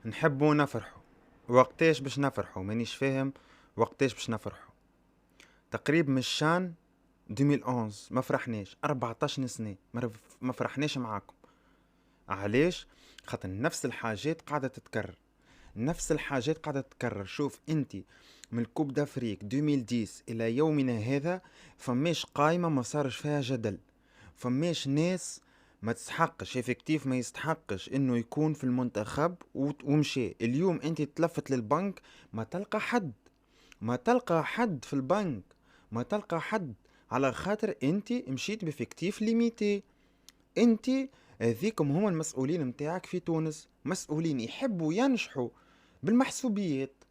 نحبوا نفرحوا. وقتاش باش نفرحوا؟ مانيش فاهم. وقتاش باش نفرحوا؟ تقريب من الشان 2011 ما فرحناش 14 سنة ما فرحناش معاكم. علاش؟ خاطر نفس الحاجات قاعدة تتكرر. نفس الحاجات قاعدة تتكرر. شوف انت، من الكوب دافريك 2010 الى يومنا هذا فماش قايمة ما صارش فيها جدل. فماش ناس ما تستحقش افكتيف، ما يستحقش انه يكون في المنتخب ومشي. اليوم انت تلفت للبنك ما تلقى حد، ما تلقى حد في البنك، ما تلقى حد، على خاطر انت مشيت بفكتيف ليميتي. انت هذيكم هما المسؤولين متاعك في تونس، مسؤولين يحبوا ينجحوا بالمحسوبيات،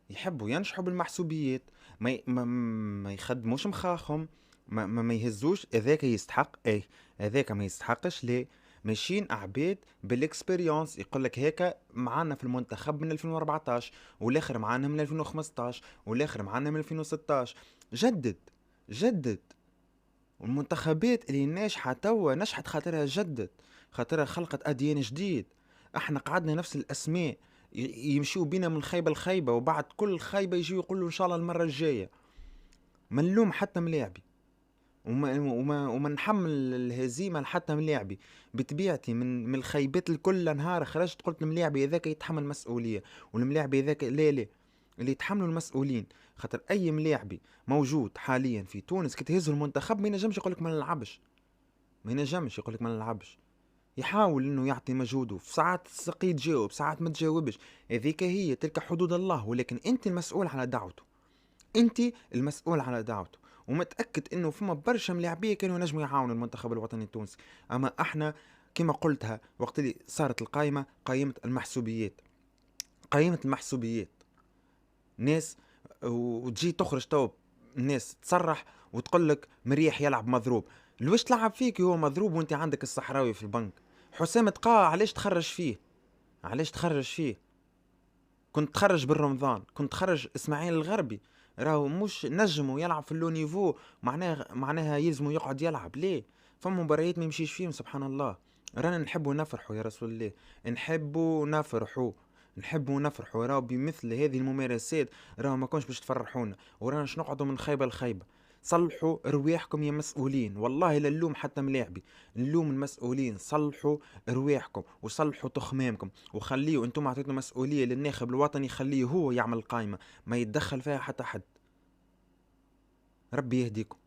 يحبوا ينجحوا بالمحسوبيات. ما يخدموش مخاخهم، ما يهزوش هذاك يستحق ايه، هذاك ما يستحقش ليه. ماشيين اعباد بالاكسبيريونس، يقول لك هيك معانا في المنتخب من 2014، والاخر معانا من 2015، والاخر معانا من 2016. جدد، جدد. والمنتخبات اللي ناجحة توا نجحت خاطرها جدد، خاطرها خلقت أديان جديد. احنا قعدنا نفس الأسماء يمشيو بينا من خيبة لخيبة، وبعد كل خيبة يجيو يقولوا إن شاء الله المرة الجاية. ما نلوم حتى ملاعبي، وما نحمل الهزيمة حتى ملاعبي. بطبيعتي من الخيبات الكل نهار خرجت قلت الملاعبي هذاك يتحمل مسؤولية، والملاعبي هذاك لا لا، اللي يتحملوا المسؤولين. خاطر أي ملاعبي موجود حاليا في تونس كي تهزوا المنتخب ما ينجمش يقولك ما نلعبش، ما ينجمش يقولك ما نلعبش. يحاول انه يعطي مجهوده، في ساعات تستقي تجاوب، ساعات ما تجاوبش. هذيك هي تلك حدود الله، ولكن انت المسؤول على دعوته، انت المسؤول على دعوته. ومتاكد انه فما برشا ملاعبيه كانوا ينجموا يعاونوا المنتخب الوطني التونسي. اما احنا كما قلتها وقت اللي صارت القائمه، قائمه المحسوبيات، قائمه المحسوبيات. ناس وتجي تخرج تو الناس تصرح وتقول لك مريح يلعب مضروب. لويش تلعب فيك هو مضروب وانت عندك الصحراوي في البنك؟ حسام تقاع علاش تخرج فيه؟ علاش تخرج فيه؟ كنت تخرج بالرمضان، كنت تخرج اسماعيل الغربي، راهو مش نجم ويلعب في اللو نيفو، معناها يلزمو يقعد يلعب ليه؟ فما مباريات ما يمشيش فيهم سبحان الله. رانا نحبوا نفرحوا يا رسول الله، نحبوا نفرحوا، نحبوا نفرحوا. راهو بمثل هذه الممارسات راهو ما كونش باش تفرحونا، ورانا باش نقعدوا من خيبه لخيبه. صلحوا رواحكم يا مسؤولين، والله لا نلوم حتى ملاعبي، نلوم المسؤولين. صلحوا رواحكم وصلحوا تخمامكم، وخليه انتم عطيتوا مسؤوليه للناخب الوطني، خليه هو يعمل القائمه، ما يتدخل فيها حتى حد. ربي يهديكم.